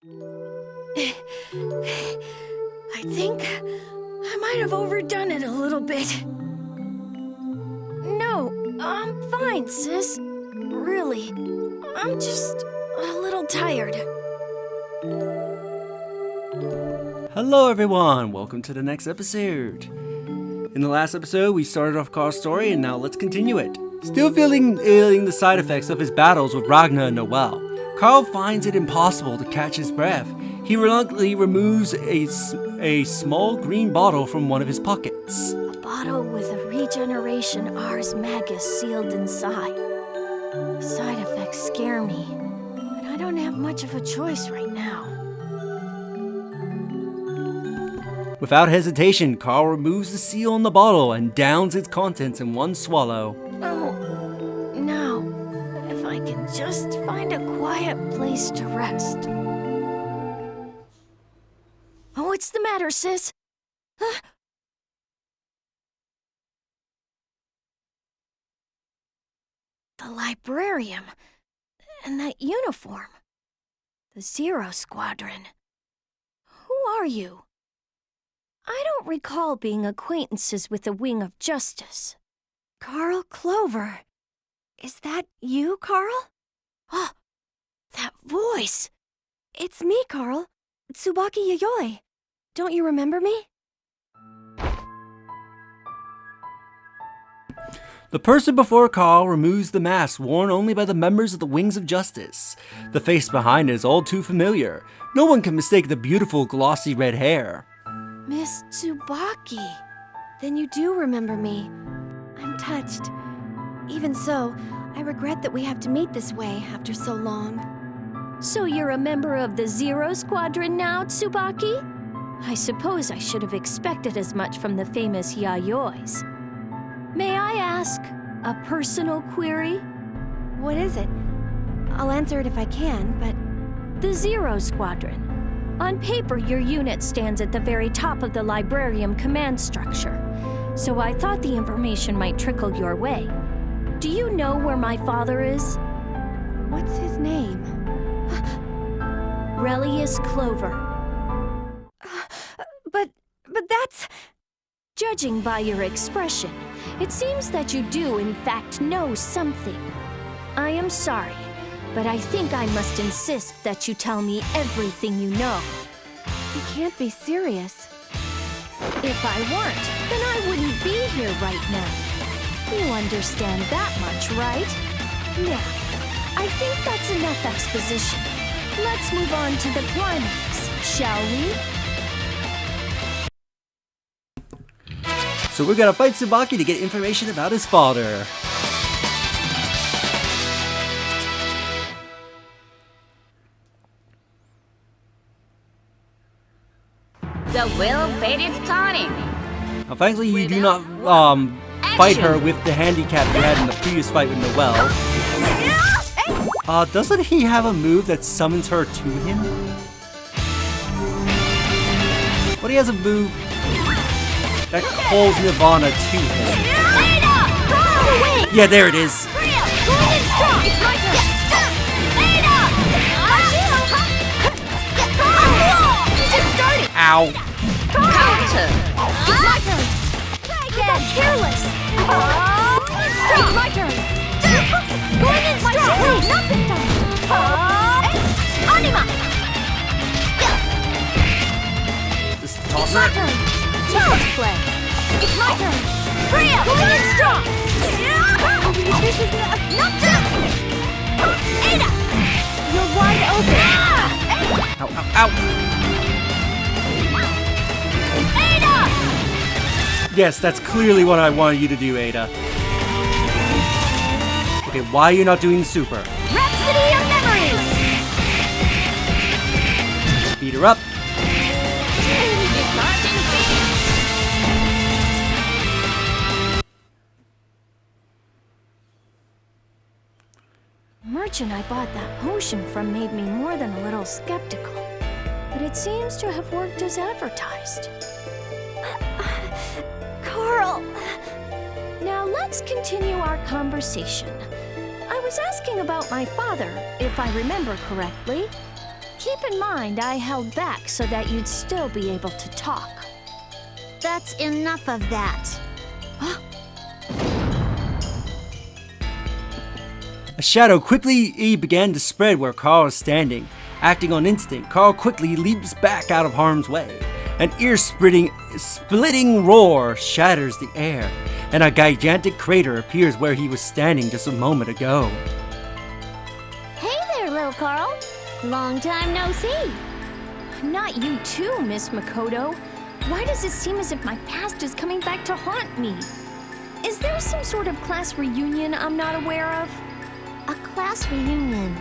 I think I might have overdone it a little bit. No, I'm fine, sis. Really. I'm just a little tired. Hello everyone, welcome to the next episode. In the last episode, we started off Carl's story and now let's continue it. Still feeling the side effects of his battles with Ragna and Noelle, Carl finds it impossible to catch his breath. He reluctantly removes a small green bottle from one of his pockets. A bottle with a regeneration Ars Magus sealed inside. The side effects scare me, but I don't have much of a choice right now. Without hesitation, Carl removes the seal on the bottle and downs its contents in one swallow. Oh, now, if I can just find a quiet place to rest. Oh, what's the matter, sis? Huh? The librarian and that uniform. The Zero Squadron. Who are you? I don't recall being acquaintances with the Wing of Justice. Carl Clover. Is that you, Carl? Oh, that voice. It's me, Carl. Tsubaki Yayoi. Don't you remember me? The person before Carl removes the mask worn only by the members of the Wings of Justice. The face behind it is all too familiar. No one can mistake the beautiful glossy red hair. Miss Tsubaki. Then you do remember me. I'm touched. Even so, I regret that we have to meet this way after so long. So you're a member of the Zero Squadron now, Tsubaki? I suppose I should have expected as much from the famous Yayois. May I ask a personal query? What is it? I'll answer it if I can, but... The Zero Squadron. On paper, your unit stands at the very top of the Librarium command structure, so I thought the information might trickle your way. Do you know where my father is? What's his name? Relius Clover. But that's... Judging by your expression, it seems that you do in fact know something. I am sorry, but I think I must insist that you tell me everything you know. You can't be serious. If I weren't, then I wouldn't be here right now. You understand that much, right? Now, I think that's enough exposition. Let's move on to the climax, shall we? So we're gonna fight Tsubaki to get information about his father. The well-paid is turning. Now, thankfully, you do not fight her with the handicap you had in the previous fight with Noelle. Doesn't he have a move that summons her to him? But he has a move that calls Nirvana to him. Yeah, there it is. Ow. Counter. It's my turn! I got careless! It's my turn! Going in strong! Wait, not this time! Anima! Just It's toss my her. turn! Child's play! It's my turn! Hurry up! Going in strong! This is not done! Ada! You're wide open! Ow, ow, ow. Yes, that's clearly what I wanted you to do, Ada. Okay, why are you not doing super? Rhapsody of Memories! Beat her up. The merchant I bought that potion from made me more than a little skeptical. But it seems to have worked as advertised. Carl! Now let's continue our conversation. I was asking about my father, if I remember correctly. Keep in mind, I held back so that you'd still be able to talk. That's enough of that. A shadow quickly began to spread where Carl is standing. Acting on instinct, Carl quickly leaps back out of harm's way. An ear-splitting roar shatters the air, and a gigantic crater appears where he was standing just a moment ago. Hey there, little Carl. Long time no see. Not you too, Miss Makoto. Why does it seem as if my past is coming back to haunt me? Is there some sort of class reunion I'm not aware of? A class reunion.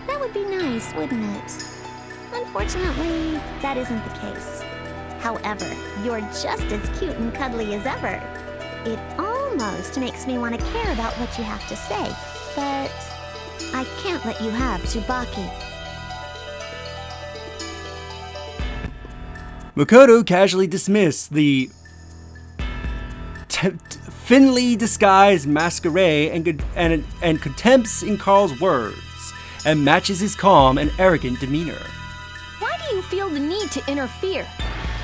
That would be nice, wouldn't it? Unfortunately, that isn't the case. However, you're just as cute and cuddly as ever. It almost makes me want to care about what you have to say, but I can't let you have Tsubaki. Makoto casually dismissed the thinly disguised masquerade and contempts in Carl's words, and matches his calm and arrogant demeanor. Why do you feel the need to interfere?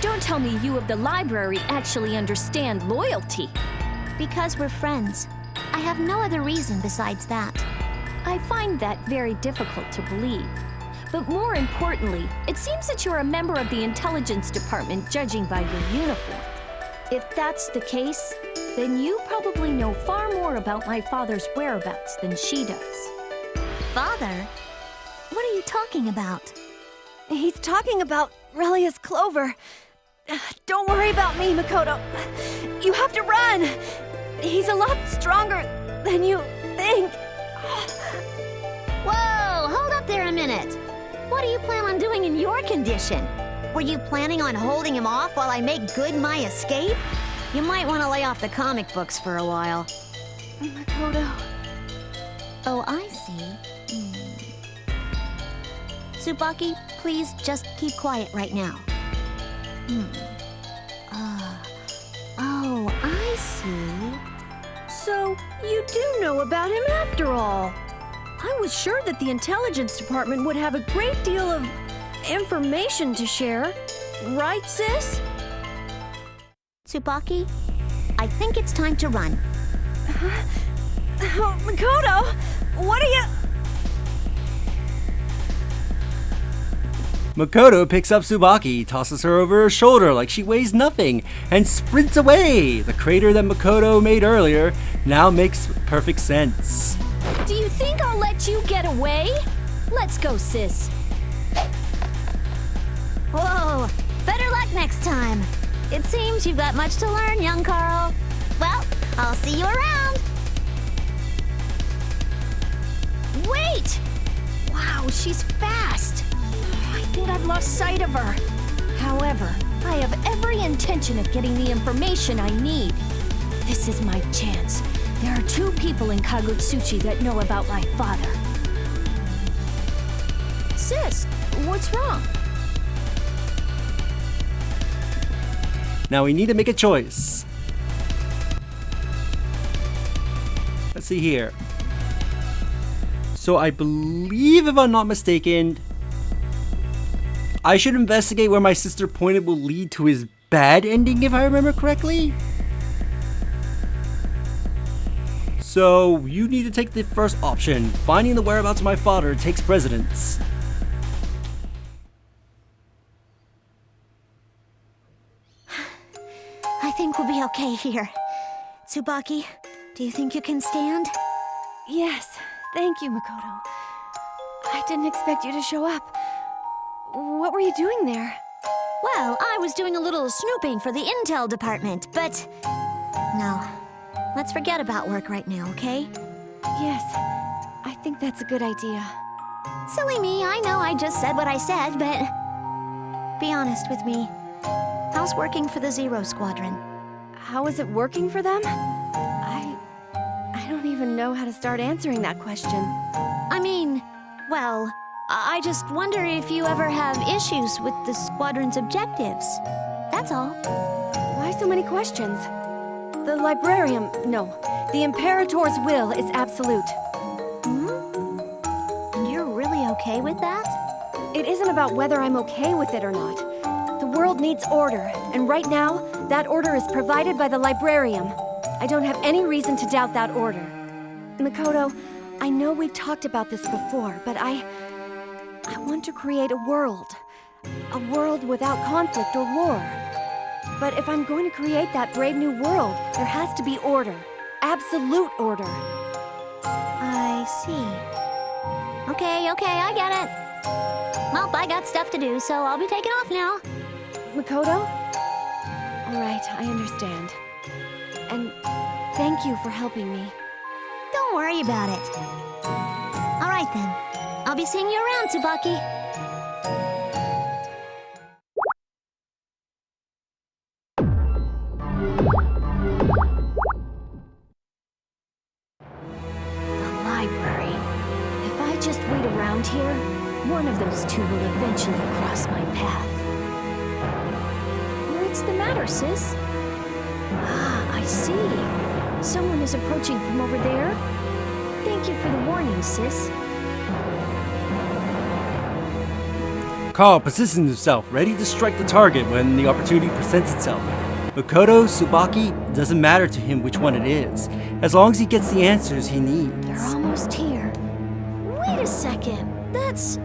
Don't tell me you of the library actually understand loyalty. Because we're friends. I have no other reason besides that. I find that very difficult to believe. But more importantly, it seems that you're a member of the intelligence department, judging by your uniform. If that's the case, then you probably know far more about my father's whereabouts than she does. Father? What are you talking about? He's talking about Relius Clover. Don't worry about me, Makoto. You have to run. He's a lot stronger than you think. Whoa, hold up there a minute. What do you plan on doing in your condition? Were you planning on holding him off while I make good my escape? You might want to lay off the comic books for a while. Makoto. Oh, I see. Tsubaki, please just keep quiet right now. Oh, I see. So, you do know about him after all. I was sure that the intelligence department would have a great deal of information to share. Right, sis? Tsubaki, I think it's time to run. Oh, Makoto, what are you... Makoto picks up Tsubaki, tosses her over her shoulder like she weighs nothing, and sprints away. The crater that Makoto made earlier now makes perfect sense. Do you think I'll let you get away? Let's go, sis. Whoa, better luck next time. It seems you've got much to learn, young Carl. Well, I'll see you around. Wait! Wow, she's fast. I think I've lost sight of her. However, I have every intention of getting the information I need. This is my chance. There are 2 people in Kagutsuchi that know about my father. Sis, what's wrong? Now we need to make a choice. Let's see here. So I believe, if I'm not mistaken, I should investigate where my sister pointed will lead to his bad ending, if I remember correctly. So you need to take the first option. Finding the whereabouts of my father takes precedence. I think we'll be okay here. Tsubaki, do you think you can stand? Yes, thank you, Makoto. I didn't expect you to show up. What were you doing there? Well, I was doing a little snooping for the intel department, but... No. Let's forget about work right now, okay? Yes, I think that's a good idea. Silly me, I know I just said what I said, but... Be honest with me. How's working for the Zero Squadron? How is it working for them? I don't even know how to start answering that question. I mean, well, I just wonder if you ever have issues with the squadron's objectives. That's all. Why so many questions? The librarian, no. The Imperator's will is absolute. And you're really okay with that? It isn't about whether I'm okay with it or not. The world needs order, and right now, that order is provided by the librarium. I don't have any reason to doubt that order. Makoto, I know we've talked about this before, but I want to create a world. A world without conflict or war. But if I'm going to create that brave new world, there has to be order. Absolute order. I see. Okay, I get it. Well, I got stuff to do, so I'll be taking off now. Makoto? All right, I understand. And thank you for helping me. Don't worry about it. All right, then. I'll be seeing you around, Tsubaki. The library. If I just wait around here, one of those two will eventually cross my path. What's the matter, sis? Ah, I see. Someone is approaching from over there. Thank you for the warning, sis. Carl positions himself, ready to strike the target when the opportunity presents itself. Makoto, Tsubaki, it doesn't matter to him which one it is, as long as he gets the answers he needs. They're almost here. Wait a second. That's...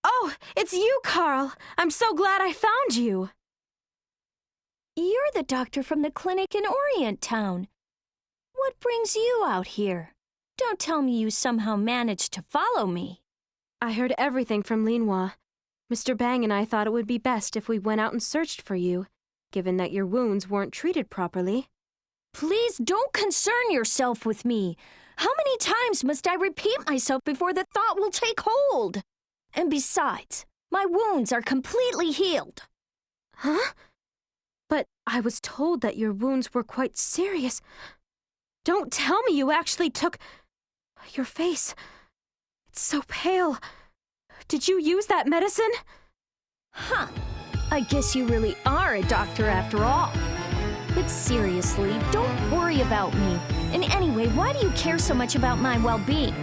Oh, it's you, Carl! I'm so glad I found you! You're the doctor from the clinic in Orient Town. What brings you out here? Don't tell me you somehow managed to follow me. I heard everything from Linhua. Mr. Bang and I thought it would be best if we went out and searched for you, given that your wounds weren't treated properly. Please don't concern yourself with me. How many times must I repeat myself before the thought will take hold? And besides, my wounds are completely healed. Huh? But I was told that your wounds were quite serious. Don't tell me you actually took... Your face... It's so pale. Did you use that medicine? Huh. I guess you really are a doctor after all. But seriously, don't worry about me. And anyway, why do you care so much about my well-being?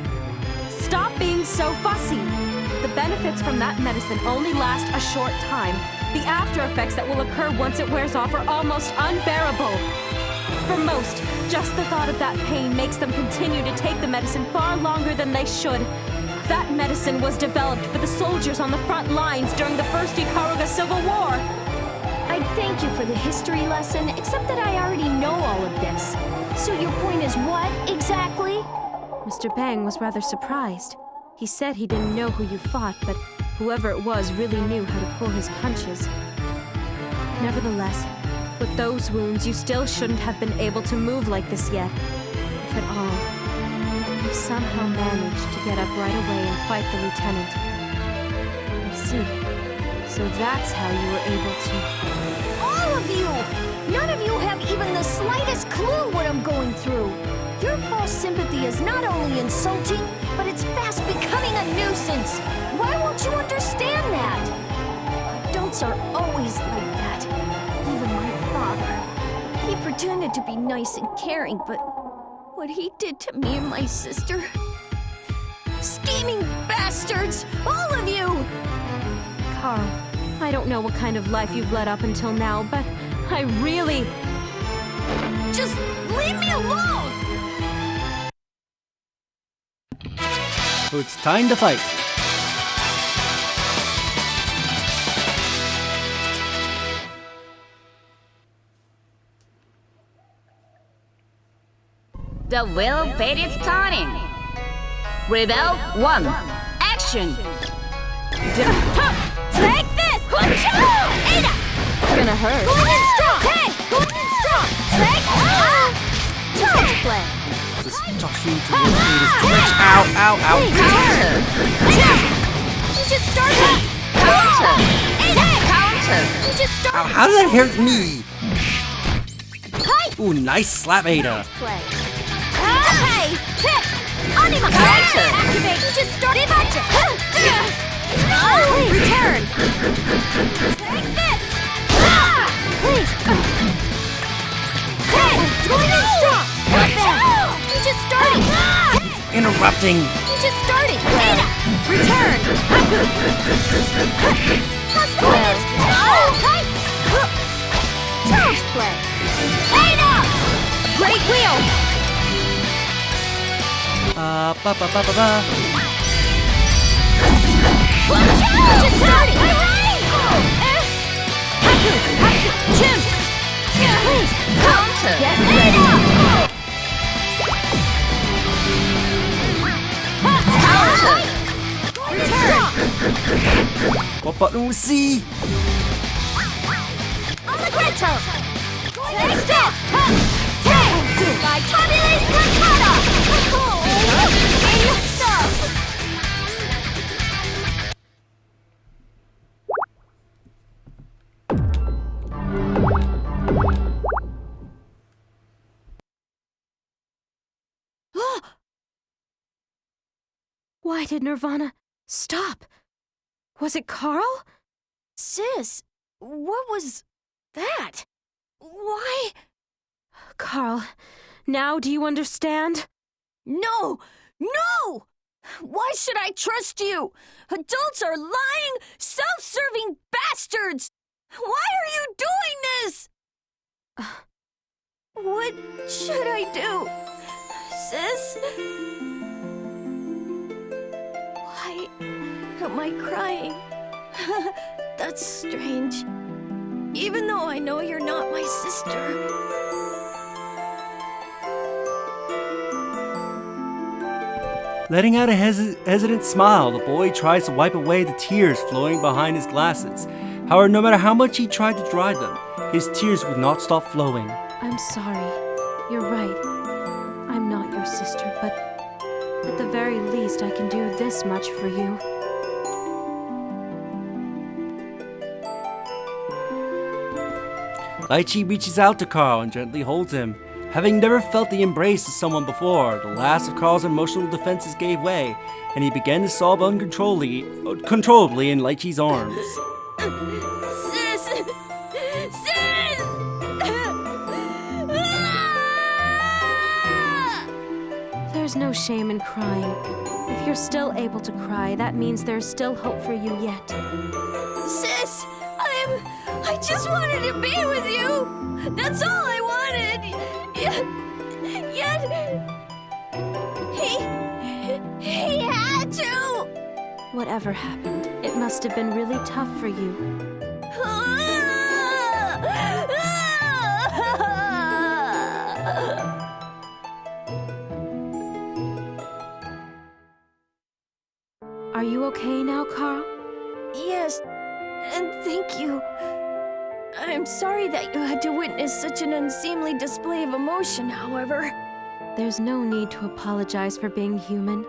Stop being so fussy. The benefits from that medicine only last a short time. The after effects that will occur once it wears off are almost unbearable. For most, just the thought of that pain makes them continue to take the medicine far longer than they should. That medicine was developed for the soldiers on the front lines during the First Ikaruga Civil War. I thank you for the history lesson, except that I already know all of this. So your point is what, exactly? Mr. Bang was rather surprised. He said he didn't know who you fought, but whoever it was really knew how to pull his punches. Nevertheless, with those wounds, you still shouldn't have been able to move like this yet, if at all. You somehow managed to get up right away and fight the lieutenant. I see. So that's how you were able to... All of you! None of you have even the slightest clue what I'm going through. Your false sympathy is not only insulting, but it's fast becoming a nuisance. Why won't you understand that? Adults are always like that. Even my father. He pretended to be nice and caring, but what he did to me and my sister... Scheming bastards! All of you! Carl, I don't know what kind of life you've led up until now, but I really... Just leave me alone! So it's time to fight. The wheel fate is turning. Rebel 1. Action! Take this! Ada! It's gonna hurt. Going in strong! Hey! Going in strong! Take! Child's play! This Joshing to is stretch. Ow, ow, ow. Counter! You just started! Counter! Ada! Counter! You just Ow, started! how did that hurt me? Hi! Ooh, nice slap, Ada. Play. Hey! Tip! Anima! Counter! Activate! You just started! Return! Take this! Wait! Hey! Going in strong! What the? You just started! In a interrupting. Just starting. Ada! Return! Haku! Must win! Child's play! Ada! Great wheel! Ba-ba-ba-ba-ba. Just starting! Haku! Haku! Chimp! Please! Counter! Get ready! Counter! Return! What button was C? On the Greto! Next step! Take! By Tabula's Kakata! Enough stuff! Why did Nirvana stop? Was it Carl? Sis, what was that? Why? Carl, now do you understand? No! No! Why should I trust you? Adults are lying, self-serving bastards! Why are you doing this? What should I do? Sis? Why am I crying? That's strange. Even though I know you're not my sister. Letting out a hesitant smile, the boy tries to wipe away the tears flowing behind his glasses. However, no matter how much he tried to dry them, his tears would not stop flowing. I'm sorry. You're right. I'm not your sister, but at the very least I can do this much for you. Lychee reaches out to Carl and gently holds him. Having never felt the embrace of someone before, the last of Carl's emotional defenses gave way, and he began to sob uncontrollably in Lychee's arms. Sis! Sis! There's no shame in crying. If you're still able to cry, that means there's still hope for you yet. Sis! I just wanted to be with you! That's all I wanted! Yet... He had to! Whatever happened, it must have been really tough for you. Are you okay now, Carl? Yes, and thank you. I'm sorry that you had to witness such an unseemly display of emotion, however. There's no need to apologize for being human.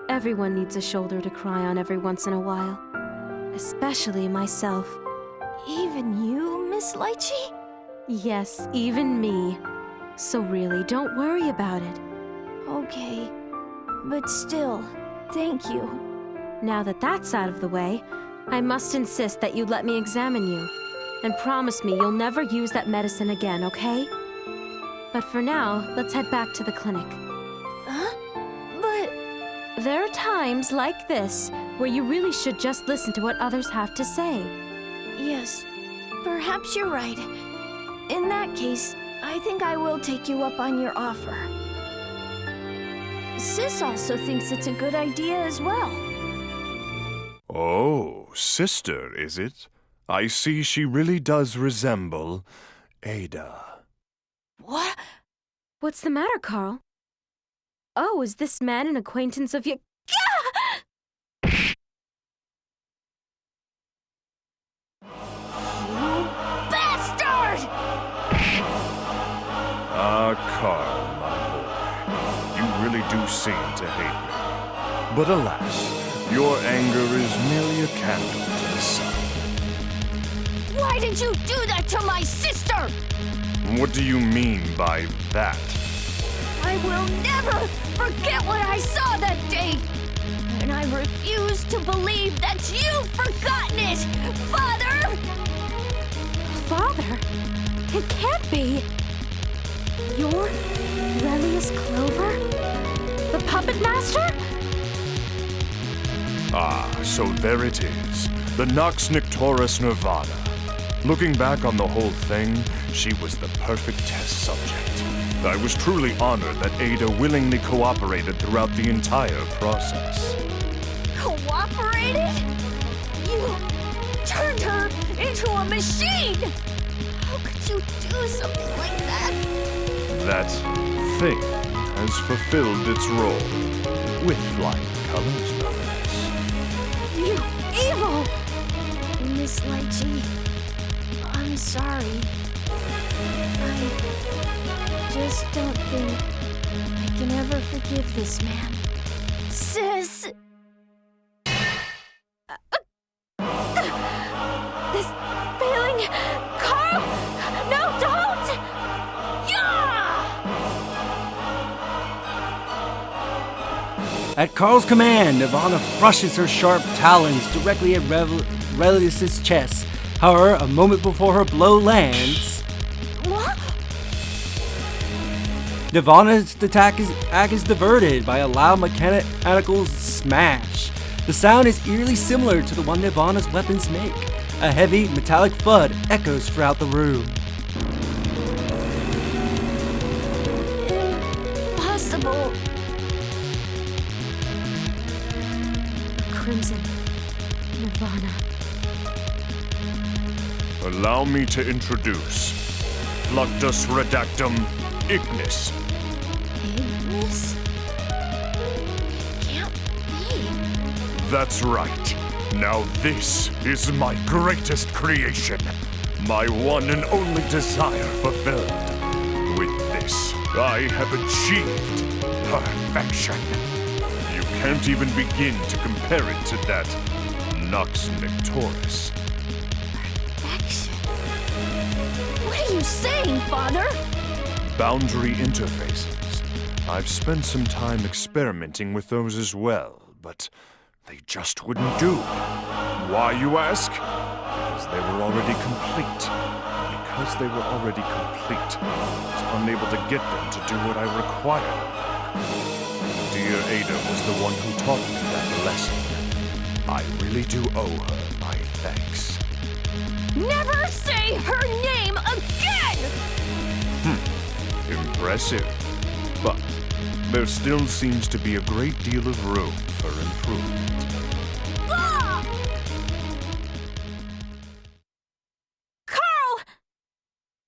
Everyone needs a shoulder to cry on every once in a while. Especially myself. Even you, Miss Lychee? Yes, even me. So really, don't worry about it. Okay, but still, thank you. Now that that's out of the way, I must insist that you let me examine you. And promise me you'll never use that medicine again, okay? But for now, let's head back to the clinic. Huh? But... There are times like this where you really should just listen to what others have to say. Yes, perhaps you're right. In that case, I think I will take you up on your offer. Sis also thinks it's a good idea as well. Oh, sister, is it? I see she really does resemble Ada. What? What's the matter, Carl? Oh, is this man an acquaintance of you? Bastard! Ah, Carl, my boy. You really do seem to hate me. But alas, your anger is merely a candle to the sun. Why did you do that to my sister? What do you mean by that? I will never forget what I saw that day. And I refuse to believe that you've forgotten it, Father! Father? It can't be. You're Relius Clover? The puppet master? Ah, so there it is. The Nox Nictoris Nirvana. Looking back on the whole thing, she was the perfect test subject. I was truly honored that Ada willingly cooperated throughout the entire process. Cooperated? You turned her into a machine! How could you do something like that? That thing has fulfilled its role. With flying colors, no less. You evil! Miss Lychee, I'm sorry. I just don't think I can ever forgive this man. Sis! This Faye-Ling! Carl! No, don't! Yeah! At Carl's command, Nirvana brushes her sharp talons directly at Relius's chest. However, a moment before her blow lands, What? Nirvana's attack is diverted by a loud mechanical smash. The sound is eerily similar to the one Nirvana's weapons make. A heavy, metallic thud echoes throughout the room. Impossible. Crimson. Nirvana. Allow me to introduce Fluctus Redactum Ignis. Ignis? Can't be. That's right. Now this is my greatest creation. My one and only desire fulfilled. With this, I have achieved perfection. You can't even begin to compare it to that Nox Nictoris. Action. What are you saying, Father? Boundary interfaces. I've spent some time experimenting with those as well, but they just wouldn't do. Why, you ask? Because they were already complete. Because they were already complete, I was unable to get them to do what I required. Dear Ada was the one who taught me that lesson. I really do owe her my thanks. Never say her name again! Impressive. But there still seems to be a great deal of room for improvement. Ah! Carl!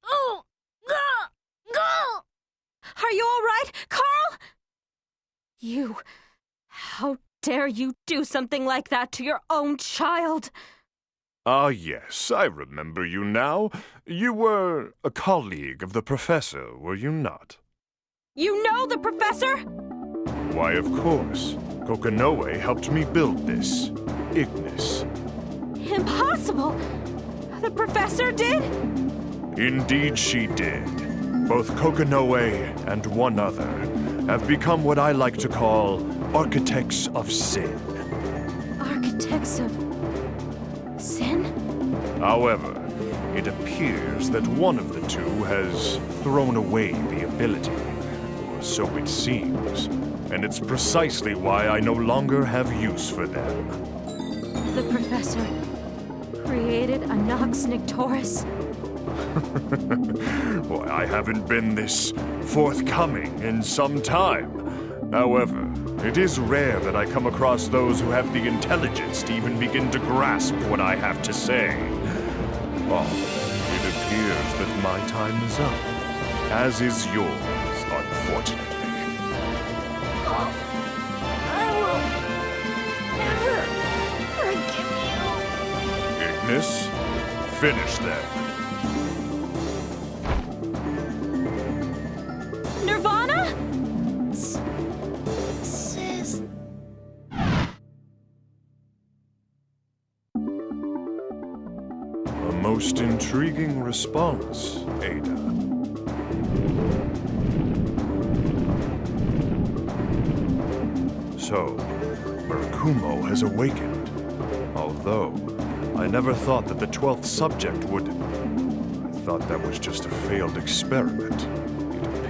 Oh! Gah! Gah! Are you all right, Carl? You... How dare you do something like that to your own child? Ah, yes, I remember you now. You were a colleague of the professor, were you not? You know the professor? Why, of course. Kokonoe helped me build this. Ignis. Impossible! The professor did? Indeed she did. Both Kokonoe and one other have become what I like to call architects of sin. Architects of... sin? However, it appears that one of the two has thrown away the ability, or so it seems, and it's precisely why I no longer have use for them. The professor created a Nox Nictoris? Why, I haven't been this forthcoming in some time. However, it is rare that I come across those who have the intelligence to even begin to grasp what I have to say. Well, it appears that my time is up, as is yours, unfortunately. I will never forgive you. Ignis, finish them. Nirvana? Sis. A most intriguing response, Ada. So, Murakumo has awakened. Although, I never thought that the 12th subject would... I thought that was just a failed experiment.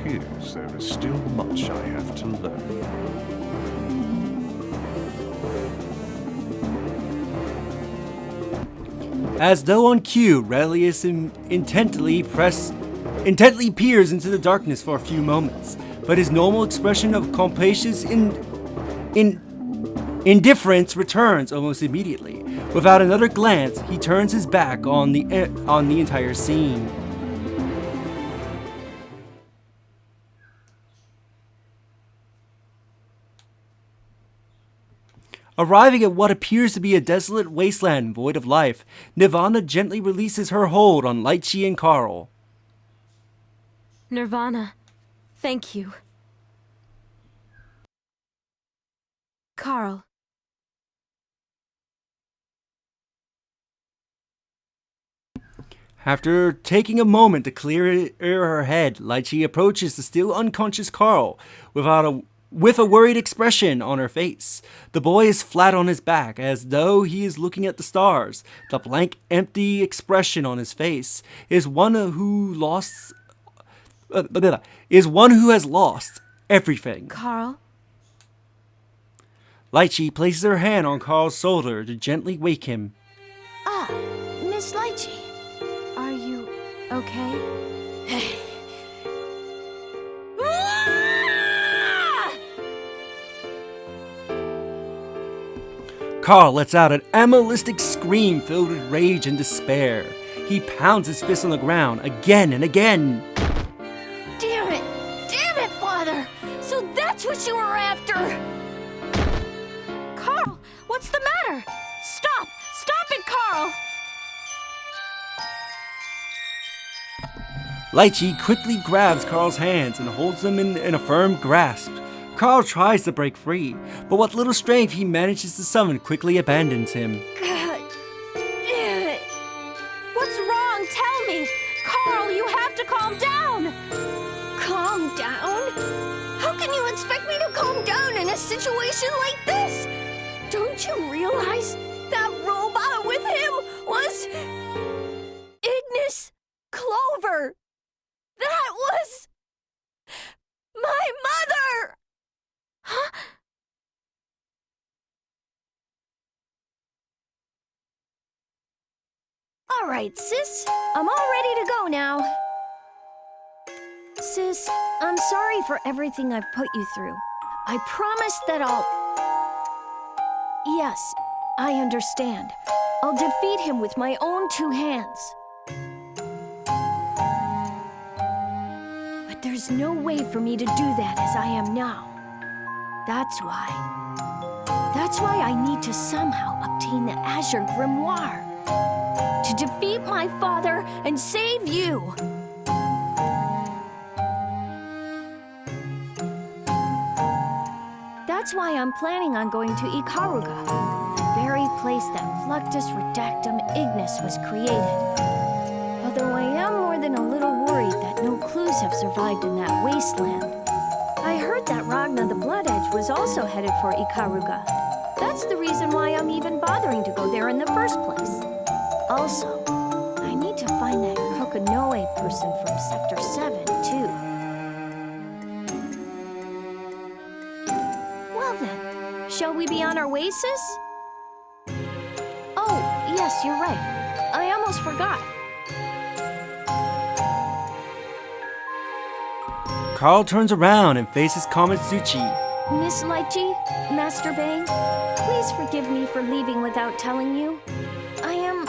It appears there is still much I have to learn. As though on cue, Relius intently peers into the darkness for a few moments, but his normal expression of complacent indifference returns almost immediately. Without another glance, he turns his back on the entire scene. Arriving at what appears to be a desolate wasteland void of life, Nirvana gently releases her hold on Lychee and Carl. Nirvana, thank you. Carl. After taking a moment to clear her head, Lychee approaches the still unconscious Carl with a worried expression on her face. The boy is flat on his back, as though he is looking at the stars. The blank, empty expression on his face is one who has lost everything. Carl? Lychee places her hand on Carl's shoulder to gently wake him. Ah, Miss Lychee. Are you okay? Carl lets out an animalistic scream filled with rage and despair. He pounds his fist on the ground again and again. Damn it, Father! So that's what you were after! Carl, what's the matter? Stop it, Carl! Lychee quickly grabs Carl's hands and holds them in a firm grasp. Carl tries to break free, but what little strength he manages to summon quickly abandons him. God damn it! What's wrong? Tell me! Carl, you have to calm down! Calm down? How can you expect me to calm down in a situation like this? Don't you realize that robot with him was Ignis Clover? That was my mother! Huh? All right, sis. I'm all ready to go now. Sis, I'm sorry for everything I've put you through. I promise that I'll... Yes, I understand. I'll defeat him with my own two hands. But there's no way for me to do that as I am now. That's why I need to somehow obtain the Azure Grimoire. To defeat my father and save you. That's why I'm planning on going to Ikaruga, the very place that Fluctus Redactum Ignis was created. Although I am more than a little worried that no clues have survived in that wasteland. I heard that Ragna the Blood Edge was also headed for Ikaruga. That's the reason why I'm even bothering to go there in the first place. Also, I need to find that Kokonoe person from Sector 7, too. Well then, shall we be on our way, sis? Oh, yes, you're right. I almost forgot. Carl turns around and faces Kamitsuchi. Miss Lychee, Master Bang, please forgive me for leaving without telling you. I am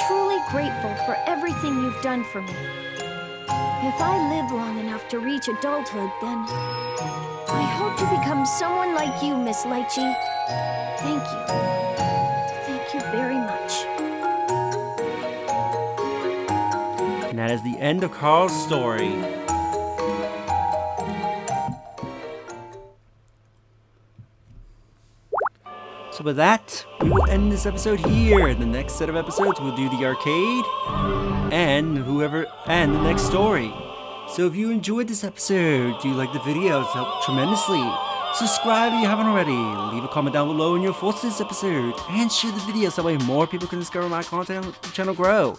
truly grateful for everything you've done for me. If I live long enough to reach adulthood, then I hope to become someone like you, Miss Lychee. Thank you. Thank you very much. And that is the end of Carl's story. So with that, we will end this episode here. In the next set of episodes, we'll do the arcade and the next story. So if you enjoyed this episode, do you like the video? It's helped tremendously. Subscribe if you haven't already. Leave a comment down below in your thoughts this episode. And share the video so that way more people can discover my content and help the channel grow.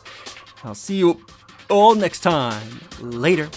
I'll see you all next time. Later.